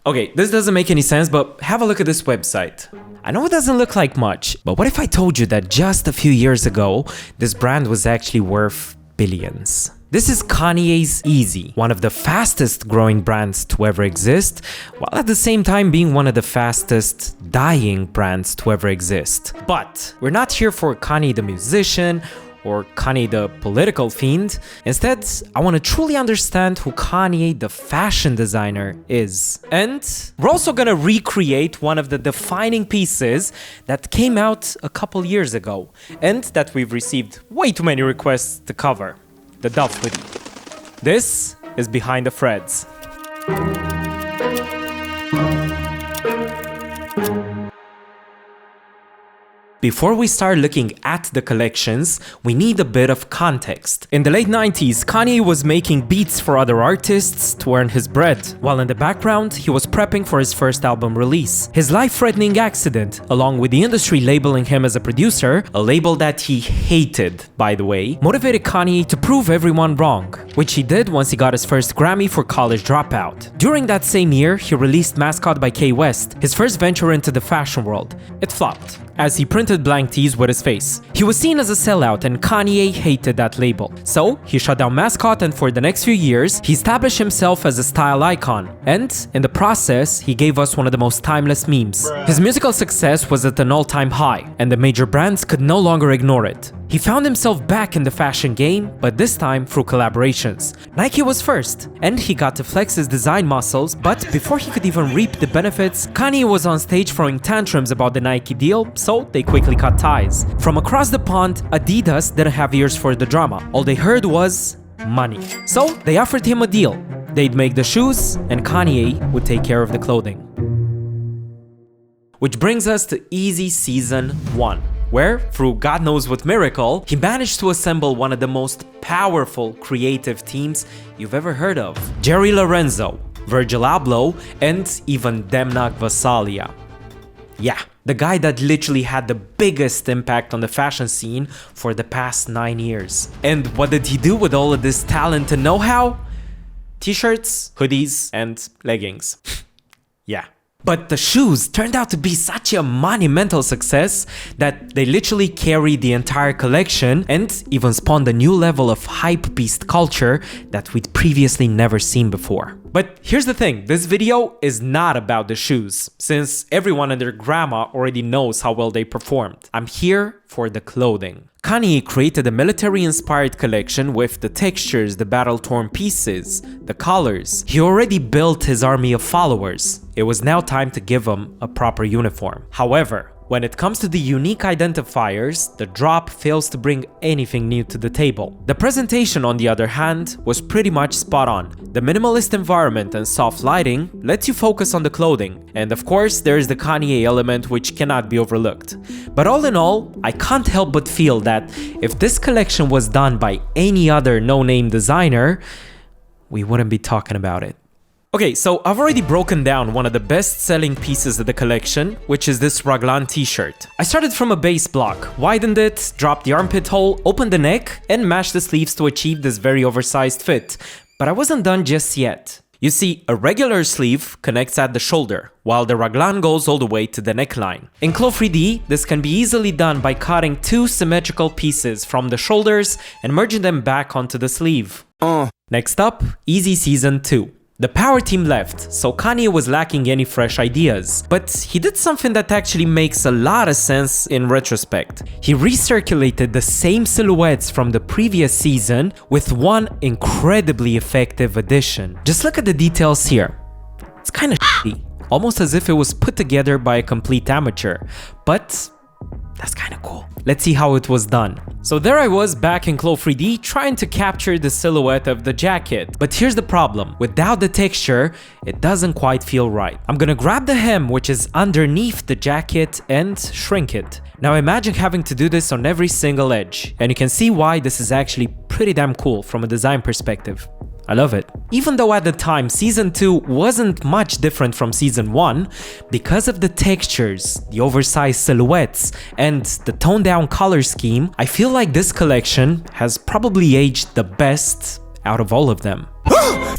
Okay, this doesn't make any sense, but have a look at this website. I know it doesn't look like much, but what if I told you that just a few years ago, this brand was actually worth billions? This is Kanye's Yeezy, one of the fastest growing brands to ever exist, while at the same time being one of the fastest dying brands to ever exist. But we're not here for Kanye the musician or Kanye the political fiend. Instead, I want to truly understand who Kanye the fashion designer is. And we're also gonna recreate one of the defining pieces that came out a couple years ago and that we've received way too many requests to cover. The Dove hoodie. This is Behind the Threads. Before we start looking at the collections, we need a bit of context. In the late 90s, Kanye was making beats for other artists to earn his bread, while in the background, he was prepping for his first album release. His life-threatening accident, along with the industry labeling him as a producer, a label that he hated, by the way, motivated Kanye to prove everyone wrong, which he did once he got his first Grammy for College Dropout. During that same year, he released Mascot by Kanye West, his first venture into the fashion world. It flopped, as he printed blank tees with his face. He was seen as a sellout and Kanye hated that label. So he shut down Mascot, and for the next few years, he established himself as a style icon. And in the process, he gave us one of the most timeless memes. His musical success was at an all-time high, and the major brands could no longer ignore it. He found himself back in the fashion game, but this time through collaborations. Nike was first, and he got to flex his design muscles, but before he could even reap the benefits, Kanye was on stage throwing tantrums about the Nike deal, so they quickly cut ties. From across the pond, Adidas didn't have ears for the drama. All they heard was money. So they offered him a deal. They'd make the shoes, and Kanye would take care of the clothing. Which brings us to Yeezy Season 1. Where, through God knows what miracle, he managed to assemble one of the most powerful creative teams you've ever heard of. Jerry Lorenzo, Virgil Abloh, and even Demna Gvasalia. Yeah, the guy that literally had the biggest impact on the fashion scene for the past 9 years. And what did he do with all of this talent and know-how? T-shirts, hoodies, and leggings. Yeah. But the shoes turned out to be such a monumental success that they literally carried the entire collection and even spawned a new level of hype beast culture that we'd previously never seen before. But here's the thing, this video is not about the shoes, since everyone and their grandma already knows how well they performed. I'm here for the clothing. Kanye created a military-inspired collection with the textures, the battle-torn pieces, the colors. He already built his army of followers. It was now time to give them a proper uniform. However, when it comes to the unique identifiers, the drop fails to bring anything new to the table. The presentation, on the other hand, was pretty much spot on. The minimalist environment and soft lighting lets you focus on the clothing, and of course there is the Kanye element which cannot be overlooked. But all in all, I can't help but feel that if this collection was done by any other no-name designer, we wouldn't be talking about it. Okay, so I've already broken down one of the best-selling pieces of the collection, which is this Raglan t-shirt. I started from a base block, widened it, dropped the armpit hole, opened the neck, and matched the sleeves to achieve this very oversized fit. But I wasn't done just yet. You see, a regular sleeve connects at the shoulder, while the Raglan goes all the way to the neckline. In Clo 3D, this can be easily done by cutting two symmetrical pieces from the shoulders and merging them back onto the sleeve. Next up, Yeezy Season 2. The power team left, so Kanye was lacking any fresh ideas. But he did something that actually makes a lot of sense in retrospect. He recirculated the same silhouettes from the previous season with one incredibly effective addition. Just look at the details here. It's kind of shitty, almost as if it was put together by a complete amateur. But that's kind of cool. Let's see how it was done. So there I was back in Clo 3D trying to capture the silhouette of the jacket. But here's the problem. Without the texture, it doesn't quite feel right. I'm gonna grab the hem which is underneath the jacket and shrink it. Now imagine having to do this on every single edge. And you can see why this is actually pretty damn cool from a design perspective. I love it. Even though at the time Season 2 wasn't much different from Season 1, because of the textures, the oversized silhouettes, and the toned down color scheme, I feel like this collection has probably aged the best out of all of them.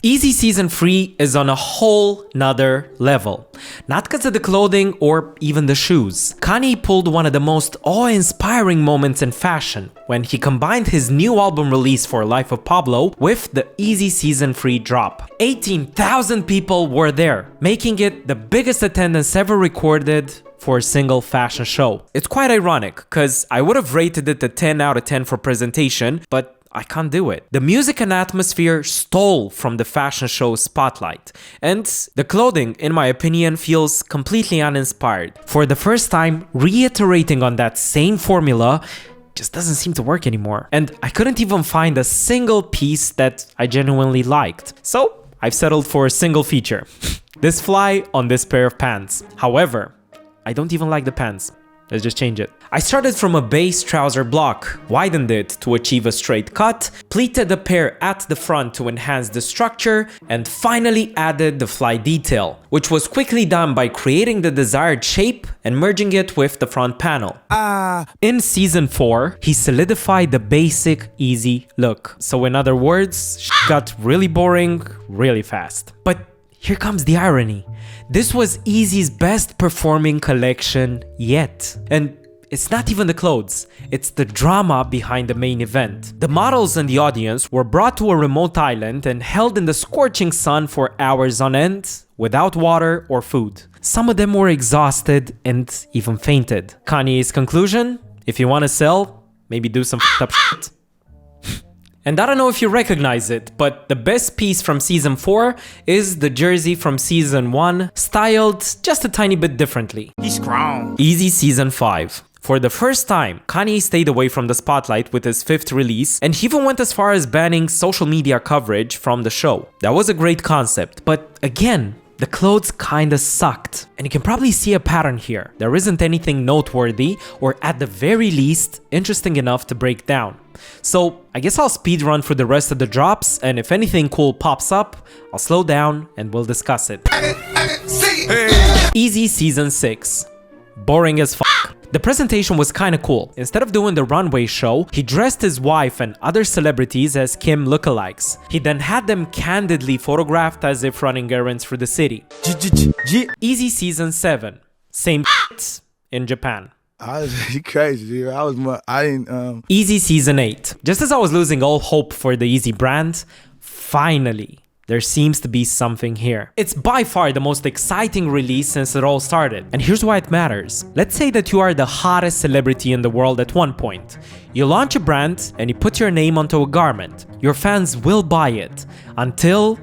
Yeezy Season 3 is on a whole nother level. Not because of the clothing or even the shoes. Kanye pulled one of the most awe-inspiring moments in fashion when he combined his new album release for Life of Pablo with the Yeezy Season 3 drop. 18,000 people were there, making it the biggest attendance ever recorded for a single fashion show. It's quite ironic, because I would have rated it a 10 out of 10 for presentation, but I can't do it. The music and atmosphere stole from the fashion show's spotlight, and the clothing, in my opinion, feels completely uninspired. For the first time, reiterating on that same formula just doesn't seem to work anymore. And I couldn't even find a single piece that I genuinely liked. So I've settled for a single feature. This fly on this pair of pants. However, I don't even like the pants. Let's just change it. I started from a base trouser block, widened it to achieve a straight cut, pleated the pair at the front to enhance the structure, and finally added the fly detail, which was quickly done by creating the desired shape and merging it with the front panel. In Season 4, he solidified the basic Yeezy look. So in other words, shit got really boring really fast. But here comes the irony. This was Yeezy's best performing collection yet. And it's not even the clothes, it's the drama behind the main event. The models and the audience were brought to a remote island and held in the scorching sun for hours on end, without water or food. Some of them were exhausted and even fainted. Kanye's conclusion? If you want to sell, maybe do some f***ed up shit. And I don't know if you recognize it, but the best piece from Season 4 is the jersey from Season 1, styled just a tiny bit differently. He's strong. Yeezy Season 5. For the first time, Kanye stayed away from the spotlight with his 5th release, and he even went as far as banning social media coverage from the show. That was a great concept, but again, the clothes kinda sucked. And you can probably see a pattern here. There isn't anything noteworthy, or at the very least, interesting enough to break down. So I guess I'll speedrun through the rest of the drops, and if anything cool pops up, I'll slow down and we'll discuss it. Yeezy Season 6. Boring as fuck. The presentation was kinda cool. Instead of doing the runway show, he dressed his wife and other celebrities as Kim lookalikes. He then had them candidly photographed as if running errands for the city. Yeezy Season 7. Same shit in Japan. I was crazy, dude. Yeezy Season 8. Just as I was losing all hope for the Yeezy brand, finally, there seems to be something here. It's by far the most exciting release since it all started. And here's why it matters. Let's say that you are the hottest celebrity in the world at one point. You launch a brand and you put your name onto a garment. Your fans will buy it until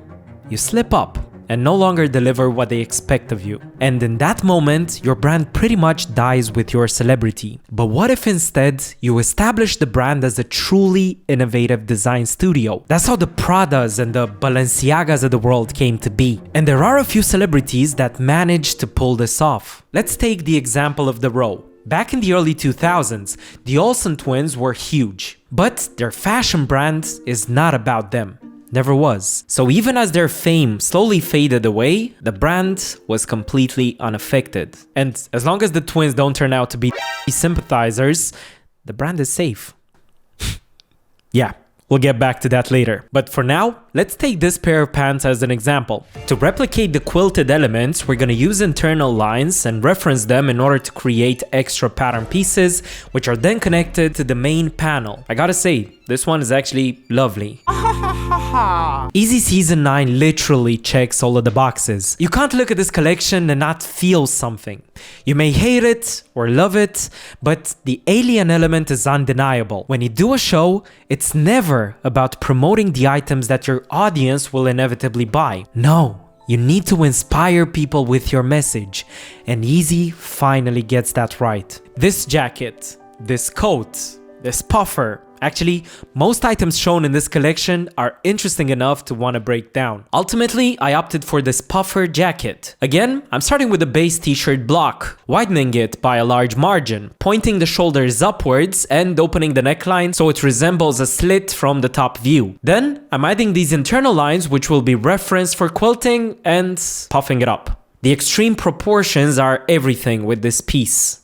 you slip up and no longer deliver what they expect of you. And in that moment, your brand pretty much dies with your celebrity. But what if instead you establish the brand as a truly innovative design studio? That's how the Pradas and the Balenciagas of the world came to be. And there are a few celebrities that managed to pull this off. Let's take the example of the Row. Back in the early 2000s, the Olsen twins were huge. But their fashion brand is not about them. Never was. So even as their fame slowly faded away, the brand was completely unaffected. And as long as the twins don't turn out to be sympathizers, the brand is safe. Yeah, we'll get back to that later. But for now, let's take this pair of pants as an example. To replicate the quilted elements, we're gonna use internal lines and reference them in order to create extra pattern pieces, which are then connected to the main panel. I gotta say, this one is actually lovely. Yeezy Season 9 literally checks all of the boxes. You can't look at this collection and not feel something. You may hate it or love it, but the alien element is undeniable. When you do a show, it's never about promoting the items that your audience will inevitably buy. No, you need to inspire people with your message, and Yeezy finally gets that right. This jacket, this coat, this puffer. Actually, most items shown in this collection are interesting enough to want to break down. Ultimately, I opted for this puffer jacket. Again, I'm starting with a base t-shirt block, widening it by a large margin, pointing the shoulders upwards and opening the neckline so it resembles a slit from the top view. Then, I'm adding these internal lines which will be referenced for quilting and puffing it up. The extreme proportions are everything with this piece.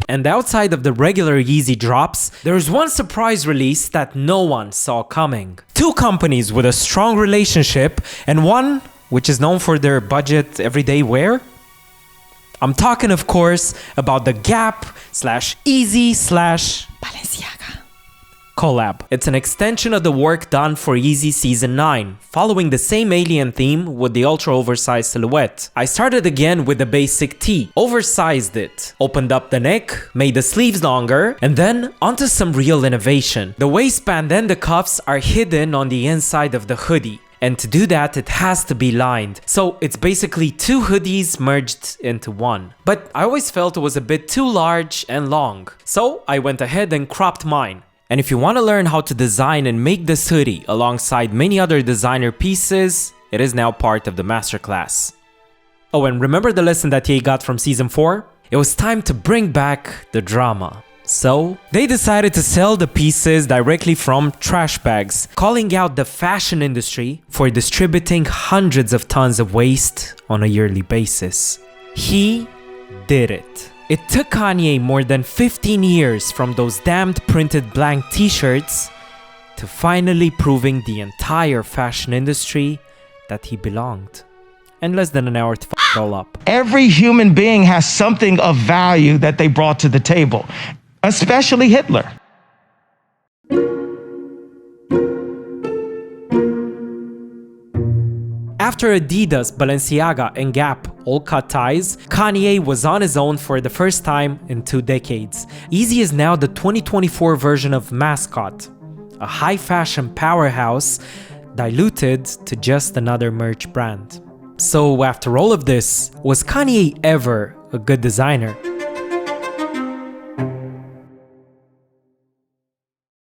And outside of the regular Yeezy drops, there's one surprise release that no one saw coming. Two companies with a strong relationship, and one which is known for their budget everyday wear. I'm talking, of course, about the Gap / Yeezy / Balenciaga collab. It's an extension of the work done for Yeezy Season 9, following the same alien theme with the ultra oversized silhouette. I started again with the basic tee, oversized it, opened up the neck, made the sleeves longer, and then onto some real innovation. The waistband and the cuffs are hidden on the inside of the hoodie. And to do that, it has to be lined. So it's basically two hoodies merged into one. But I always felt it was a bit too large and long. So I went ahead and cropped mine. And if you want to learn how to design and make this hoodie alongside many other designer pieces, it is now part of the masterclass. Oh, and remember the lesson that Ye got from season 4? It was time to bring back the drama. So, they decided to sell the pieces directly from trash bags, calling out the fashion industry for distributing hundreds of tons of waste on a yearly basis. He did it. It took Kanye more than 15 years from those damned printed blank t-shirts to finally proving the entire fashion industry that he belonged. And less than an hour to f*** it all up. Every human being has something of value that they brought to the table. Especially Hitler. After Adidas, Balenciaga, and Gap all cut ties, Kanye was on his own for the first time in 2 decades. Yeezy is now the 2024 version of Mascot, a high fashion powerhouse diluted to just another merch brand. So after all of this, was Kanye ever a good designer?